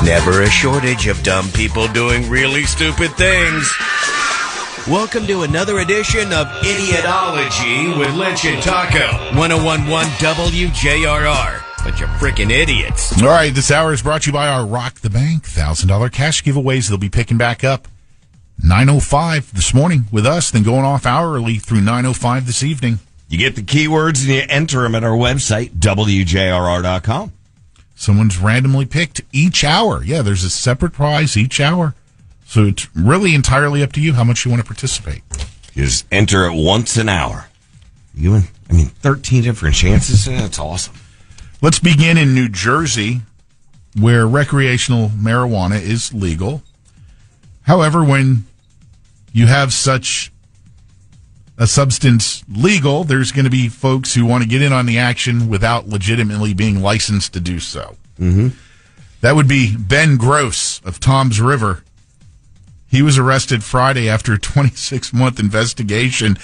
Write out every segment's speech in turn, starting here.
There's never a shortage of dumb people doing really stupid things. Welcome to another edition of Idiotology with Lynch and Taco. 1011 WJRR. Bunch of freaking idiots. All right, this hour is brought to you by our Rock the Bank $1,000 cash giveaways. They'll be picking back up 9:05 this morning with us, then going off hourly through 9:05 this evening. You get the keywords and you enter them at our website, WJRR.com. Someone's randomly picked each hour. Yeah, there's a separate prize each hour. So it's really entirely up to you how much you want to participate. You just enter it once an hour. 13 different chances. That's awesome. Let's begin in New Jersey, where recreational marijuana is legal. However, when you have such a substance legal, there's going to be folks who want to get in on the action without legitimately being licensed to do so. Mm-hmm. That would be Ben Gross of Toms River. He was arrested Friday after a 26-month investigation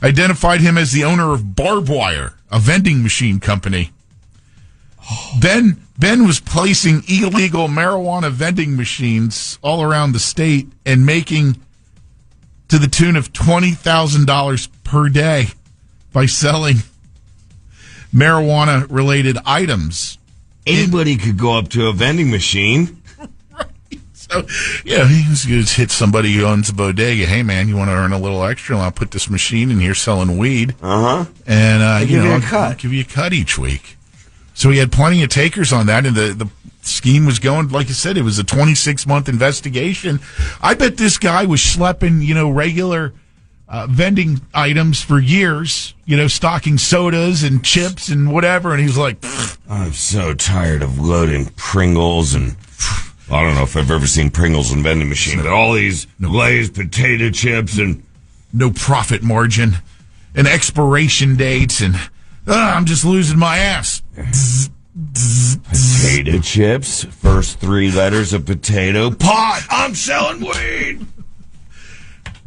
identified him as the owner of Barbed Wire, a vending machine company. Ben was placing illegal marijuana vending machines all around the state and making to the tune of $20,000 per day by selling marijuana-related items. Anybody could go up to a vending machine. Right. So, yeah, he was going to hit somebody who owns a bodega. Hey, man, you want to earn a little extra? I'll put this machine in here selling weed. Uh-huh. And, I'll give you a cut each week. So he had plenty of takers on that, and the scheme was going, like I said, it was a 26-month investigation. I bet this guy was schlepping, regular vending items for years, stocking sodas and chips and whatever, and he was like, I'm so tired of loading Pringles, and I don't know if I've ever seen Pringles in vending machine, but all these Lay's potato chips and no profit margin and expiration dates, and I'm just losing my ass. Potato chips, first three letters of potato. Pot, I'm selling weed.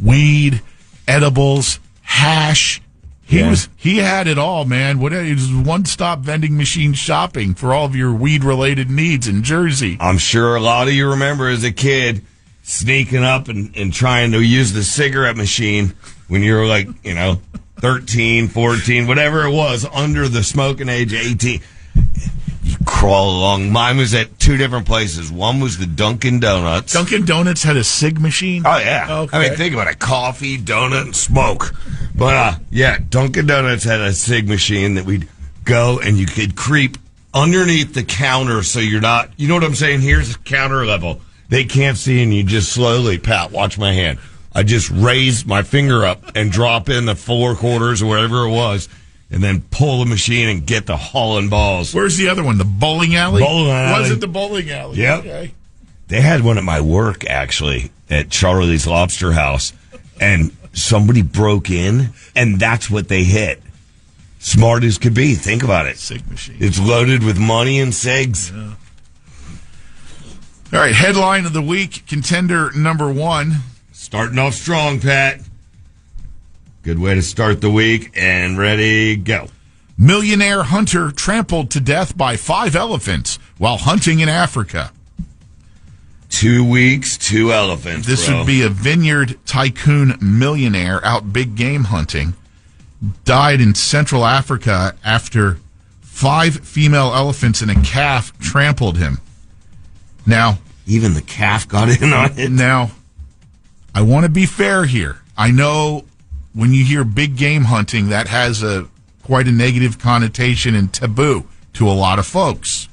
Weed, edibles, hash. He had it all, man. It was one-stop vending machine shopping for all of your weed-related needs in Jersey. I'm sure a lot of you remember as a kid sneaking up and trying to use the cigarette machine when you were 13, 14, whatever it was, under the smoking age of 18. You crawl along. Mine was at two different places. One was the Dunkin' Donuts. Dunkin' Donuts had a cig machine? Oh, yeah. Okay. Think about it. Coffee, donut, and smoke. But, Dunkin' Donuts had a cig machine that we'd go and you could creep underneath the counter so you're not, you know what I'm saying? Here's the counter level. They can't see and you just slowly, Pat, watch my hand. I just raise my finger up and drop in the 4 quarters or whatever it was, and then pull the machine and get the hauling balls. Where's the other one? The bowling alley? Bowling alley. Was it the bowling alley? Yep. Okay. They had one at my work, actually, at Charlie's Lobster House, and somebody broke in, and that's what they hit. Smart as could be. Think about it. Cig machine. It's loaded with money and cigs. Yeah. All right, headline of the week, contender number 1. Starting off strong, Pat. Good way to start the week, and ready, go. Millionaire hunter trampled to death by 5 elephants while hunting in Africa. 2 weeks, 2 elephants, This bro. would be a vineyard tycoon millionaire out big game hunting. Died in Central Africa after 5 female elephants and a calf trampled him. Now, even the calf got in on it. Now, I want to be fair here. I know when you hear big game hunting, that has quite a negative connotation and taboo to a lot of folks.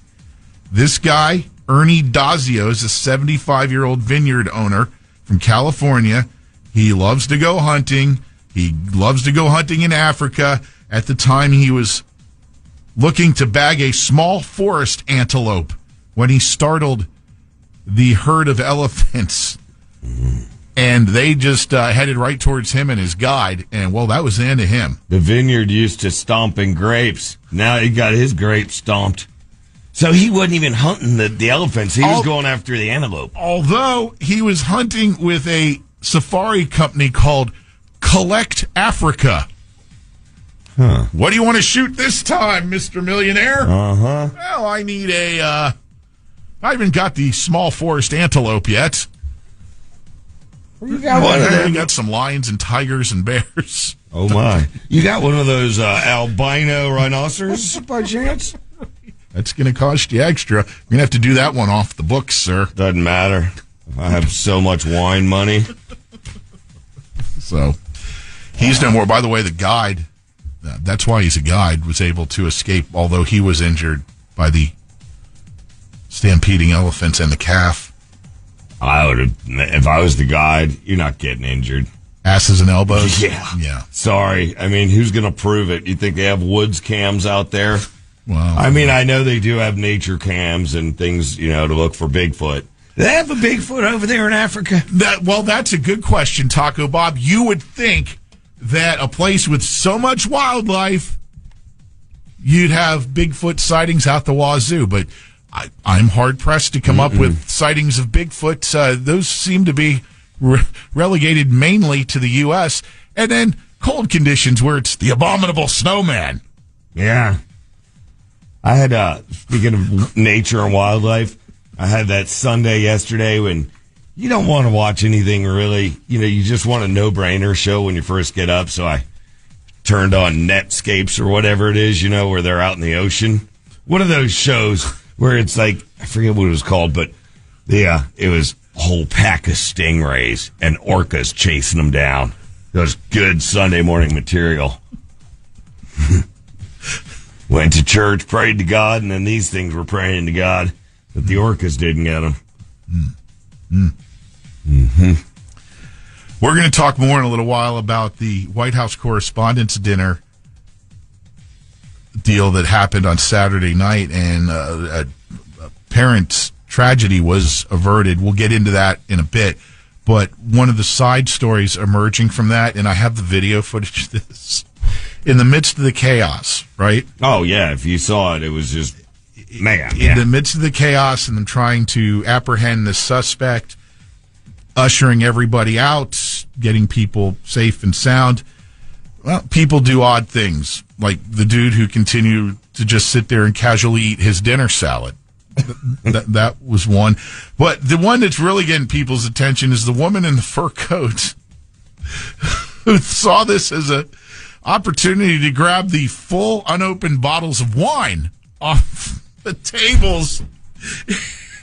This guy, Ernie Dazio, is a 75-year-old vineyard owner from California. He loves to go hunting. He loves to go hunting in Africa. At the time, he was looking to bag a small forest antelope when he startled the herd of elephants. And they just headed right towards him and his guide, and, well, that was the end of him. The vineyard used to stomping grapes. Now he got his grapes stomped. So he wasn't even hunting the elephants. He was going after the antelope. Although he was hunting with a safari company called Collect Africa. Huh. What do you want to shoot this time, Mr. Millionaire? Uh-huh. Well, I need a I haven't got the small forest antelope yet. You got one of them. You got some lions and tigers and bears. Oh, my. You got one of those albino rhinoceros by chance? That's going to cost you extra. You're going to have to do that one off the books, sir. Doesn't matter. I have so much wine money. So, he's no more. By the way, the guide, that's why he's a guide, was able to escape, although he was injured by the stampeding elephants and the calf. I would have, if I was the guide, you're not getting injured. Asses and elbows? Yeah. Sorry. I mean, who's going to prove it? You think they have woods cams out there? Well, I mean, I know they do have nature cams and things, to look for Bigfoot. Do they have a Bigfoot over there in Africa? That's a good question, Taco Bob. You would think that a place with so much wildlife, you'd have Bigfoot sightings out the wazoo, but I'm hard-pressed to come up with sightings of Bigfoot. Those seem to be relegated mainly to the U.S., and then cold conditions where it's the abominable snowman. Yeah. I had, speaking of nature and wildlife, I had that Sunday yesterday when you don't want to watch anything really. You just want a no-brainer show when you first get up, so I turned on Netscapes or whatever it is, where they're out in the ocean. One of those shows where it's like, I forget what it was called, but it was a whole pack of stingrays and orcas chasing them down. It was good Sunday morning material. Went to church, prayed to God, and then these things were praying to God that the orcas didn't get them. We're going to talk more in a little while about the White House Correspondents Dinner deal that happened on Saturday night, and a parent's tragedy was averted. We'll get into that in a bit, but one of the side stories emerging from that, and I have the video footage of this, in the midst of the chaos, right? Oh, yeah, if you saw it, it was just, man. In the midst of the chaos and them trying to apprehend the suspect, ushering everybody out, getting people safe and sound. Well, people do odd things, like the dude who continued to just sit there and casually eat his dinner salad. That was one. But the one that's really getting people's attention is the woman in the fur coat who saw this as an opportunity to grab the full unopened bottles of wine off the tables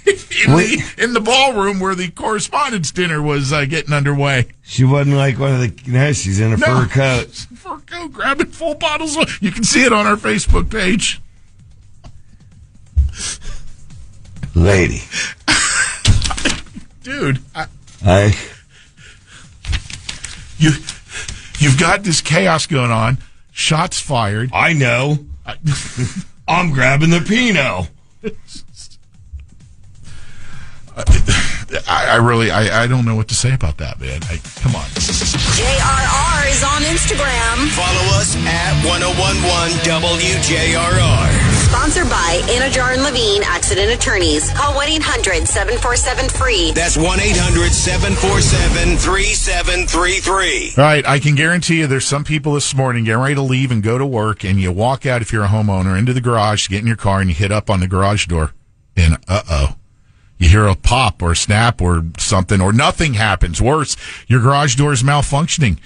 in the ballroom where the correspondence dinner was getting underway. She wasn't like one of the... she's in a fur coat. Fur coat, grabbing full bottles of... You can see it on our Facebook page. Lady. Dude. You've got this chaos going on. Shots fired. I know. I'm grabbing the Pinot. I don't know what to say about that, man. Come on. JRR is on Instagram. Follow us at 1011 WJRR. Sponsored by Anajar and Levine Accident Attorneys. Call 1-800-747-FREE. That's 1-800-747-3733. All right, I can guarantee you there's some people this morning getting ready to leave and go to work, and you walk out, if you're a homeowner, into the garage, get in your car, and you hit up on the garage door, and you hear a pop or a snap or something, or nothing happens. Worse, your garage door is malfunctioning.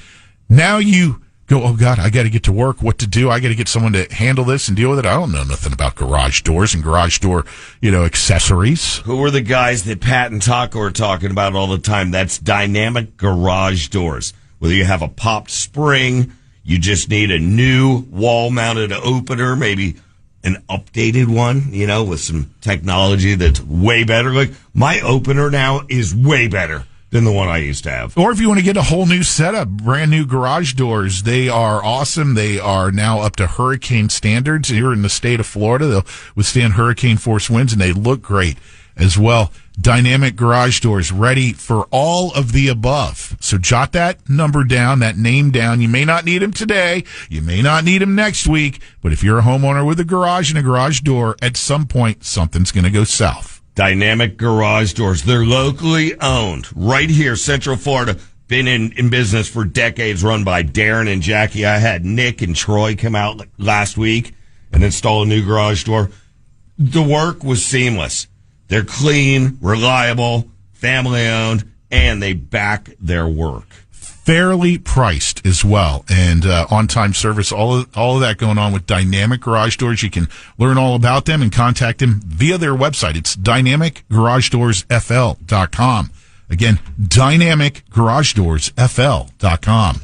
Now you go, oh, God, I got to get to work. What to do? I got to get someone to handle this and deal with it. I don't know nothing about garage doors and garage door, accessories. Who are the guys that Pat and Taco are talking about all the time? That's dynamic garage doors. Whether you have a popped spring, you just need a new wall-mounted opener, maybe an updated one, with some technology that's way better. Like, my opener now is way better than the one I used to have. Or if you want to get a whole new setup, brand new garage doors, they are awesome. They are now up to hurricane standards. Here in the state of Florida, they'll withstand hurricane force winds, and they look great as well. Dynamic garage doors, ready for all of the above. So jot that number down, that name down. You may not need them today. You may not need them next week. But if you're a homeowner with a garage and a garage door, at some point, something's going to go south. Dynamic garage doors. They're locally owned right here, Central Florida. Been in business for decades, run by Darren and Jackie. I had Nick and Troy come out last week and install a new garage door. The work was seamless. They're clean, reliable, family-owned, and they back their work. Fairly priced as well, and on-time service, all of that going on with Dynamic Garage Doors. You can learn all about them and contact them via their website. It's dynamicgarageDoorsFL.com. Again, dynamicgarageDoorsFL.com.